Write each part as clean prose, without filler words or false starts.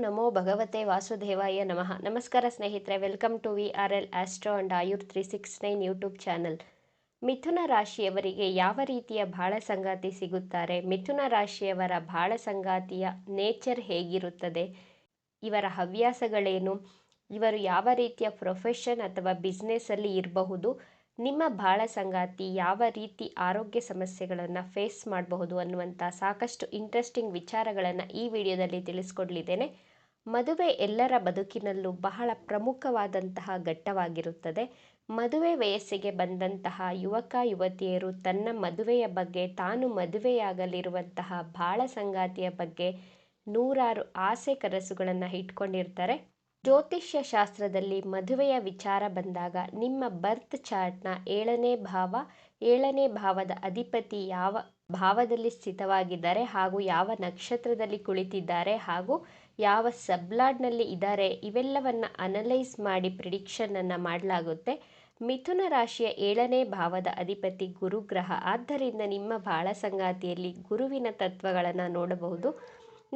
ನಮೋ ಭಗವತೆ ವಾಸುದೇವಾಯ ನಮಃ. ನಮಸ್ಕಾರ ಸ್ನೇಹಿತರೆ, welcome to VRL astro and Ayur 369 YouTube channel. ಮಿಥುನ ರಾಶಿಯವರಿಗೆ ಯಾವ ರೀತಿಯ ಬಾಳ ಸಂಗಾತಿ ಸಿಗುತ್ತಾರೆ? ಮಿಥುನ ರಾಶಿಯವರ ಬಾಳ ಸಂಗಾತಿಯ ನೇಚರ್ ಹೇಗಿರುತ್ತದೆ? ಇವರ ಹವ್ಯಾಸಗಳೇನು? ಇವರು ಯಾವ ರೀತಿಯ ಪ್ರೊಫೆಷನ್ ಅಥವಾ ಬಿಸ್ನೆಸ್ಸಲ್ಲಿ ಇರಬಹುದು? ನಿಮ್ಮ ಬಾಳ ಸಂಗಾತಿ ಯಾವ ರೀತಿ ಆರೋಗ್ಯ ಸಮಸ್ಯೆಗಳನ್ನು ಫೇಸ್ ಮಾಡಬಹುದು ಅನ್ನುವಂಥ ಸಾಕಷ್ಟು ಇಂಟ್ರೆಸ್ಟಿಂಗ್ ವಿಚಾರಗಳನ್ನು ಈ ವಿಡಿಯೋದಲ್ಲಿ ತಿಳಿಸ್ಕೊಡ್ಲಿದ್ದೇನೆ. ಮದುವೆ ಎಲ್ಲರ ಬದುಕಿನಲ್ಲೂ ಬಹಳ ಪ್ರಮುಖವಾದಂತಹ ಘಟ್ಟವಾಗಿರುತ್ತದೆ. ಮದುವೆ ವಯಸ್ಸಿಗೆ ಬಂದಂತಹ ಯುವಕ ಯುವತಿಯರು ತನ್ನ ಮದುವೆಯ ಬಗ್ಗೆ, ತಾನು ಮದುವೆಯಾಗಲಿರುವಂತಹ ಬಾಳ ಸಂಗಾತಿಯ ಬಗ್ಗೆ ನೂರಾರು ಆಸೆ ಕನಸುಗಳನ್ನು ಇಟ್ಕೊಂಡಿರ್ತಾರೆ. ಜ್ಯೋತಿಷ್ಯ ಶಾಸ್ತ್ರದಲ್ಲಿ ಮದುವೆಯ ವಿಚಾರ ಬಂದಾಗ ನಿಮ್ಮ ಬರ್ತ್ ಚಾರ್ಟ್ನ 7ನೇ ಭಾವದ ಅಧಿಪತಿ ಯಾವ ಭಾವದಲ್ಲಿ ಸ್ಥಿತವಾಗಿದ್ದಾರೆ ಹಾಗೂ ಯಾವ ನಕ್ಷತ್ರದಲ್ಲಿ ಕುಳಿತಿದ್ದಾರೆ ಹಾಗೂ ಯಾವ ಸಬ್ಲಾಡ್ನಲ್ಲಿ ಇದ್ದಾರೆ, ಇವೆಲ್ಲವನ್ನು ಅನಲೈಸ್ ಮಾಡಿ ಪ್ರಿಡಿಕ್ಷನನ್ನು ಮಾಡಲಾಗುತ್ತೆ. ಮಿಥುನ ರಾಶಿಯ 7ನೇ ಭಾವದ ಅಧಿಪತಿ ಗುರುಗ್ರಹ. ಆದ್ದರಿಂದ ನಿಮ್ಮ ಬಾಳ ಸಂಗಾತಿಯಲ್ಲಿ ಗುರುವಿನ ತತ್ವಗಳನ್ನು ನೋಡಬಹುದು.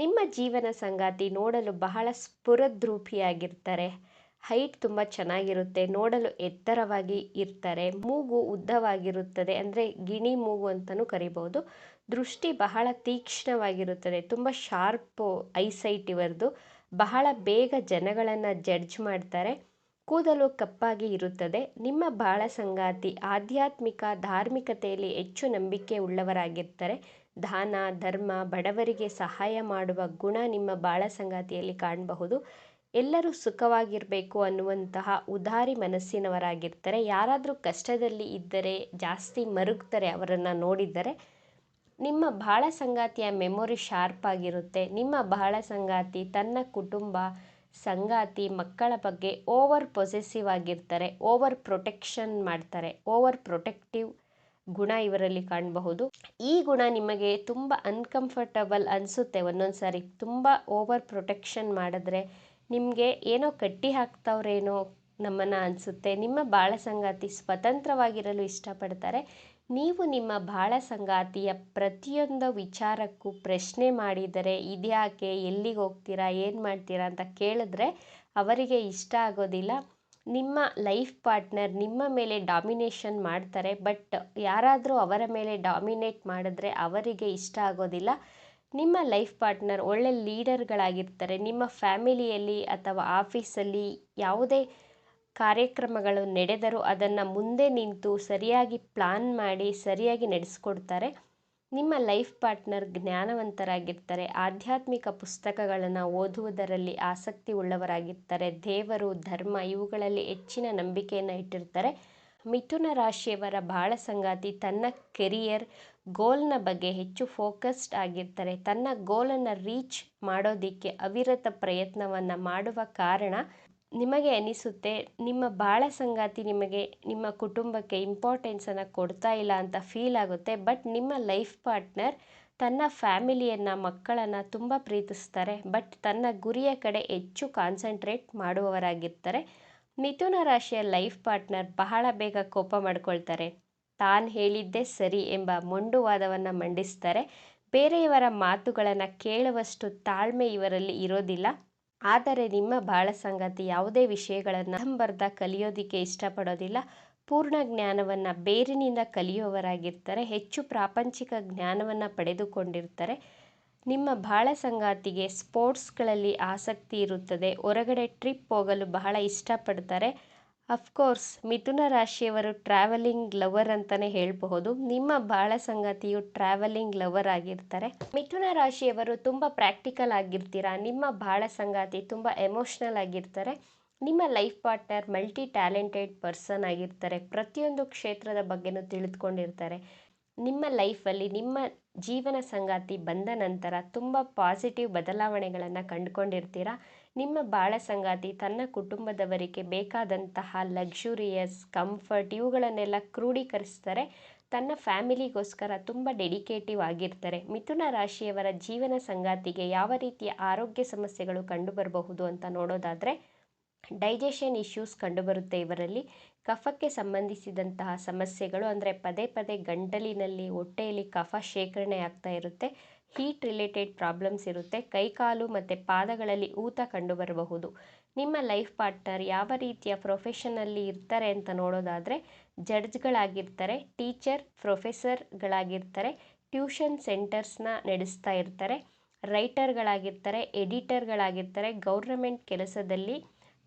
ನಿಮ್ಮ ಜೀವನ ಸಂಗಾತಿ ನೋಡಲು ಬಹಳ ಸ್ಫುರದ್ರೂಪಿಯಾಗಿರ್ತಾರೆ. ಹೈಟ್ ತುಂಬ ಚೆನ್ನಾಗಿರುತ್ತೆ, ನೋಡಲು ಎತ್ತರವಾಗಿ ಇರ್ತಾರೆ, ಮೂಗು ಉದ್ದವಾಗಿರುತ್ತದೆ, ಅಂದರೆ ಗಿಣಿ ಮೂಗು ಅಂತಲೂ ಕರಿಬಹುದು. ದೃಷ್ಟಿ ಬಹಳ ತೀಕ್ಷ್ಣವಾಗಿರುತ್ತದೆ, ತುಂಬ ಶಾರ್ಪ್ ಐಸೈಟ್ ಇವರದು. ಬಹಳ ಬೇಗ ಜನಗಳನ್ನು ಜಡ್ಜ್ ಮಾಡ್ತಾರೆ. ಕೂದಲು ಕಪ್ಪಾಗಿ ಇರುತ್ತದೆ. ನಿಮ್ಮ ಬಾಳ ಸಂಗಾತಿ ಆಧ್ಯಾತ್ಮಿಕ ಧಾರ್ಮಿಕತೆಯಲ್ಲಿ ಹೆಚ್ಚು ನಂಬಿಕೆ ಉಳ್ಳವರಾಗಿರ್ತಾರೆ. ದಾನ ಧರ್ಮ, ಬಡವರಿಗೆ ಸಹಾಯ ಮಾಡುವ ಗುಣ ನಿಮ್ಮ ಬಾಳ ಸಂಗಾತಿಯಲ್ಲಿ ಕಾಣಬಹುದು. ಎಲ್ಲರೂ ಸುಖವಾಗಿರಬೇಕು ಅನ್ನುವಂತಹ ಉದಾರಿ ಮನಸ್ಸಿನವರಾಗಿರ್ತಾರೆ. ಯಾರಾದರೂ ಕಷ್ಟದಲ್ಲಿ ಇದ್ದರೆ ಜಾಸ್ತಿ ಮರುಗ್ತಾರೆ ಅವರನ್ನು ನೋಡಿದ್ದರೆ. ನಿಮ್ಮ ಬಾಳ ಸಂಗಾತಿಯ ಮೆಮೊರಿ ಶಾರ್ಪ್ ಆಗಿರುತ್ತೆ. ನಿಮ್ಮ ಬಾಳ ಸಂಗಾತಿ ತನ್ನ ಕುಟುಂಬ, ಸಂಗಾತಿ, ಮಕ್ಕಳ ಬಗ್ಗೆ ಓವರ್ ಪೊಸೆಸಿವ್ ಆಗಿರ್ತಾರೆ, ಓವರ್ ಪ್ರೊಟೆಕ್ಷನ್ ಮಾಡ್ತಾರೆ. ಓವರ್ ಪ್ರೊಟೆಕ್ಟಿವ್ ಗುಣ ಇವರಲ್ಲಿ ಕಾಣಬಹುದು. ಈ ಗುಣ ನಿಮಗೆ ತುಂಬ ಅನ್ಕಂಫರ್ಟಬಲ್ ಅನಿಸುತ್ತೆ. ಒಂದೊಂದು ಸಾರಿ ತುಂಬ ಓವರ್ ಪ್ರೊಟೆಕ್ಷನ್ ಮಾಡಿದ್ರೆ ನಿಮಗೆ ಏನೋ ಕಟ್ಟಿ ಹಾಕ್ತವ್ರೇನೋ ನಮ್ಮನ್ನು ಅನಿಸುತ್ತೆ. ನಿಮ್ಮ ಬಾಳ ಸಂಗಾತಿ ಸ್ವತಂತ್ರವಾಗಿರಲು ಇಷ್ಟಪಡ್ತಾರೆ. ನೀವು ನಿಮ್ಮ ಬಾಳ ಸಂಗಾತಿಯ ಪ್ರತಿಯೊಂದು ವಿಚಾರಕ್ಕೂ ಪ್ರಶ್ನೆ ಮಾಡಿದರೆ, ಇದ್ಯಾಕೆ, ಎಲ್ಲಿಗೆ ಹೋಗ್ತೀರಾ, ಏನು ಮಾಡ್ತೀರಾ ಅಂತ ಕೇಳಿದ್ರೆ ಅವರಿಗೆ ಇಷ್ಟ ಆಗೋದಿಲ್ಲ. ನಿಮ್ಮ ಲೈಫ್ ಪಾರ್ಟ್ನರ್ ನಿಮ್ಮ ಮೇಲೆ ಡಾಮಿನೇಷನ್ ಮಾಡ್ತಾರೆ. ಬಟ್ ಯಾರಾದರೂ ಅವರ ಮೇಲೆ ಡಾಮಿನೇಟ್ ಮಾಡಿದ್ರೆ ಅವರಿಗೆ ಇಷ್ಟ ಆಗೋದಿಲ್ಲ. ನಿಮ್ಮ ಲೈಫ್ ಪಾರ್ಟ್ನರ್ ಒಳ್ಳೆ ಲೀಡರ್ಗಳಾಗಿರ್ತಾರೆ. ನಿಮ್ಮ ಫ್ಯಾಮಿಲಿಯಲ್ಲಿ ಅಥವಾ ಆಫೀಸಲ್ಲಿ ಯಾವುದೇ ಕಾರ್ಯಕ್ರಮಗಳು ನಡೆದರೂ ಅದನ್ನು ಮುಂದೆ ನಿಂತು ಸರಿಯಾಗಿ ಪ್ಲಾನ್ ಮಾಡಿ ಸರಿಯಾಗಿ ನಡೆಸ್ಕೊಡ್ತಾರೆ. ನಿಮ್ಮ ಲೈಫ್ ಪಾರ್ಟ್ನರ್ ಜ್ಞಾನವಂತರಾಗಿರ್ತಾರೆ. ಆಧ್ಯಾತ್ಮಿಕ ಪುಸ್ತಕಗಳನ್ನು ಓದುವುದರಲ್ಲಿ ಆಸಕ್ತಿ ಉಳ್ಳವರಾಗಿರ್ತಾರೆ. ದೇವರು, ಧರ್ಮ ಇವುಗಳಲ್ಲಿ ಹೆಚ್ಚಿನ ನಂಬಿಕೆಯನ್ನು ಇಟ್ಟಿರ್ತಾರೆ. ಮಿಥುನ ರಾಶಿಯವರ ಬಾಳ ಸಂಗಾತಿ ತನ್ನ ಕೆರಿಯರ್ ಗೋಲ್ನ ಬಗ್ಗೆ ಹೆಚ್ಚು ಫೋಕಸ್ಡ್ ಆಗಿರ್ತಾರೆ. ತನ್ನ ಗೋಲನ್ನು ರೀಚ್ ಮಾಡೋದಕ್ಕೆ ಅವಿರತ ಪ್ರಯತ್ನವನ್ನು ಮಾಡುವ ಕಾರಣ ನಿಮಗೆ ಅನಿಸುತ್ತೆ ನಿಮ್ಮ ಬಾಳ ಸಂಗಾತಿ ನಿಮಗೆ, ನಿಮ್ಮ ಕುಟುಂಬಕ್ಕೆ ಇಂಪಾರ್ಟೆನ್ಸನ್ನು ಕೊಡ್ತಾ ಇಲ್ಲ ಅಂತ ಫೀಲ್ ಆಗುತ್ತೆ. ಬಟ್ ನಿಮ್ಮ ಲೈಫ್ ಪಾರ್ಟ್ನರ್ ತನ್ನ ಫ್ಯಾಮಿಲಿಯನ್ನು, ಮಕ್ಕಳನ್ನು ತುಂಬ ಪ್ರೀತಿಸ್ತಾರೆ. ಬಟ್ ತನ್ನ ಗುರಿಯ ಕಡೆ ಹೆಚ್ಚು ಕಾನ್ಸಂಟ್ರೇಟ್ ಮಾಡುವವರಾಗಿರ್ತಾರೆ. ಮಿಥುನ ರಾಶಿಯ ಲೈಫ್ ಪಾರ್ಟ್ನರ್ ಬಹಳ ಬೇಗ ಕೋಪ ಮಾಡ್ಕೊಳ್ತಾರೆ. ತಾನು ಹೇಳಿದ್ದೇ ಸರಿ ಎಂಬ ಮೊಂಡುವಾದವನ್ನು ಮಂಡಿಸ್ತಾರೆ. ಬೇರೆಯವರ ಮಾತುಗಳನ್ನು ಕೇಳುವಷ್ಟು ತಾಳ್ಮೆ ಇವರಲ್ಲಿ ಇರೋದಿಲ್ಲ. ಆದರೆ ನಿಮ್ಮ ಬಾಳ ಸಂಗಾತಿ ಯಾವುದೇ ವಿಷಯಗಳನ್ನು ಅರ್ಧಂಬರ್ಧ ಕಲಿಯೋದಕ್ಕೆ ಇಷ್ಟಪಡೋದಿಲ್ಲ. ಪೂರ್ಣ ಜ್ಞಾನವನ್ನು ಬೇರಿನಿಂದ ಕಲಿಯುವವರಾಗಿರ್ತಾರೆ. ಹೆಚ್ಚು ಪ್ರಾಪಂಚಿಕ ಜ್ಞಾನವನ್ನು ಪಡೆದುಕೊಂಡಿರ್ತಾರೆ. ನಿಮ್ಮ ಬಾಳ ಸಂಗಾತಿಗೆ ಸ್ಪೋರ್ಟ್ಸ್ಗಳಲ್ಲಿ ಆಸಕ್ತಿ ಇರುತ್ತದೆ. ಹೊರಗಡೆ ಟ್ರಿಪ್ ಹೋಗಲು ಬಹಳ ಇಷ್ಟಪಡ್ತಾರೆ. ಅಫ್ಕೋರ್ಸ್ ಮಿಥುನ ರಾಶಿಯವರು ಟ್ರಾವೆಲಿಂಗ್ ಲವರ್ ಅಂತಲೇ ಹೇಳಬಹುದು. ನಿಮ್ಮ ಬಾಳ ಸಂಗಾತಿಯು ಟ್ರಾವೆಲಿಂಗ್ ಲವರ್ ಆಗಿರ್ತಾರೆ. ಮಿಥುನ ರಾಶಿಯವರು ತುಂಬ ಪ್ರಾಕ್ಟಿಕಲ್ ಆಗಿರ್ತೀರಾ. ನಿಮ್ಮ ಬಾಳ ಸಂಗಾತಿ ತುಂಬ ಎಮೋಷ್ನಲ್ ಆಗಿರ್ತಾರೆ. ನಿಮ್ಮ life partner multi talented person ಆಗಿರ್ತಾರೆ. ಪ್ರತಿಯೊಂದು ಕ್ಷೇತ್ರದ ಬಗ್ಗೆನೂ ತಿಳಿದುಕೊಂಡಿರ್ತಾರೆ. ನಿಮ್ಮ ಲೈಫಲ್ಲಿ ನಿಮ್ಮ ಜೀವನ ಸಂಗಾತಿ ಬಂದ ನಂತರ ತುಂಬ ಪಾಸಿಟಿವ್ ಬದಲಾವಣೆಗಳನ್ನು ಕಂಡುಕೊಂಡಿರ್ತೀರ. ನಿಮ್ಮ ಬಾಳ ಸಂಗಾತಿ ತನ್ನ ಕುಟುಂಬದವರಿಗೆ ಬೇಕಾದಂತಹ ಲಕ್ಸುರಿಯಸ್, ಕಂಫರ್ಟ್ ಇವುಗಳನ್ನೆಲ್ಲ ಕ್ರೋಢೀಕರಿಸ್ತಾರೆ. ತನ್ನ ಫ್ಯಾಮಿಲಿಗೋಸ್ಕರ ತುಂಬ ಡೆಡಿಕೇಟಿವ್ ಆಗಿರ್ತಾರೆ. ಮಿಥುನ ರಾಶಿಯವರ ಜೀವನ ಸಂಗಾತಿಗೆ ಯಾವ ರೀತಿಯ ಆರೋಗ್ಯ ಸಮಸ್ಯೆಗಳು ಕಂಡುಬರಬಹುದು ಅಂತ ನೋಡೋದಾದರೆ, ಡೈಜೆಷನ್ ಇಶ್ಯೂಸ್ ಕಂಡುಬರುತ್ತೆ ಇವರಲ್ಲಿ. ಕಫಕ್ಕೆ ಸಂಬಂಧಿಸಿದಂತಹ ಸಮಸ್ಯೆಗಳು, ಅಂದರೆ ಪದೇ ಪದೇ ಗಂಟಲಿನಲ್ಲಿ, ಹೊಟ್ಟೆಯಲ್ಲಿ ಕಫ ಶೇಖರಣೆ ಆಗ್ತಾ ಇರುತ್ತೆ. ಹೀಟ್ ರಿಲೇಟೆಡ್ ಪ್ರಾಬ್ಲಮ್ಸ್ ಇರುತ್ತೆ. ಕೈಕಾಲು ಮತ್ತು ಪಾದಗಳಲ್ಲಿ ಊತ ಕಂಡುಬರಬಹುದು. ನಿಮ್ಮ ಲೈಫ್ ಪಾರ್ಟ್ನರ್ ಯಾವ ರೀತಿಯ ಪ್ರೊಫೆಷನಲ್ಲಿ ಇರ್ತಾರೆ ಅಂತ ನೋಡೋದಾದರೆ ಜಡ್ಜ್ಗಳಾಗಿರ್ತಾರೆ, ಟೀಚರ್ ಪ್ರೊಫೆಸರ್ಗಳಾಗಿರ್ತಾರೆ, ಟ್ಯೂಷನ್ ಸೆಂಟರ್ಸ್ನ ನಡೆಸ್ತಾ ಇರ್ತಾರೆ, ರೈಟರ್ಗಳಾಗಿರ್ತಾರೆ, ಎಡಿಟರ್ಗಳಾಗಿರ್ತಾರೆ, ಗೌರ್ನಮೆಂಟ್ ಕೆಲಸದಲ್ಲಿ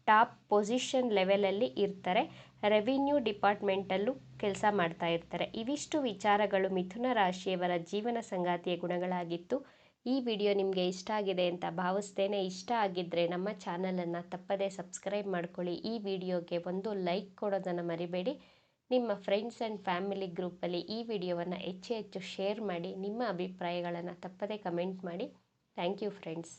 ಟಾಪ್ ಪೊಸಿಷನ್ ಲೆವೆಲಲ್ಲಿ ಇರ್ತಾರೆ, ರೆವಿನ್ಯೂ ಡಿಪಾರ್ಟ್ಮೆಂಟಲ್ಲೂ ಕೆಲಸ ಮಾಡ್ತಾ ಇರ್ತಾರೆ. ಇವಿಷ್ಟು ವಿಚಾರಗಳು ಮಿಥುನ ರಾಶಿಯವರ ಜೀವನ ಸಂಗಾತಿಯ ಗುಣಗಳಾಗಿತ್ತು. ಈ ವಿಡಿಯೋ ನಿಮಗೆ ಇಷ್ಟ ಆಗಿದೆ ಅಂತ ಭಾವಿಸ್ತೇನೆ. ಇಷ್ಟ ಆಗಿದ್ದರೆ ನಮ್ಮ ಚಾನಲನ್ನು ತಪ್ಪದೇ ಸಬ್ಸ್ಕ್ರೈಬ್ ಮಾಡ್ಕೊಳ್ಳಿ. ಈ ವಿಡಿಯೋಗೆ ಒಂದು ಲೈಕ್ ಕೊಡೋದನ್ನು ಮರಿಬೇಡಿ. ನಿಮ್ಮ ಫ್ರೆಂಡ್ಸ್ ಆ್ಯಂಡ್ ಫ್ಯಾಮಿಲಿ ಗ್ರೂಪಲ್ಲಿ ಈ ವಿಡಿಯೋವನ್ನು ಹೆಚ್ಚು ಶೇರ್ ಮಾಡಿ. ನಿಮ್ಮ ಅಭಿಪ್ರಾಯಗಳನ್ನು ತಪ್ಪದೇ ಕಮೆಂಟ್ ಮಾಡಿ. Thank you friends.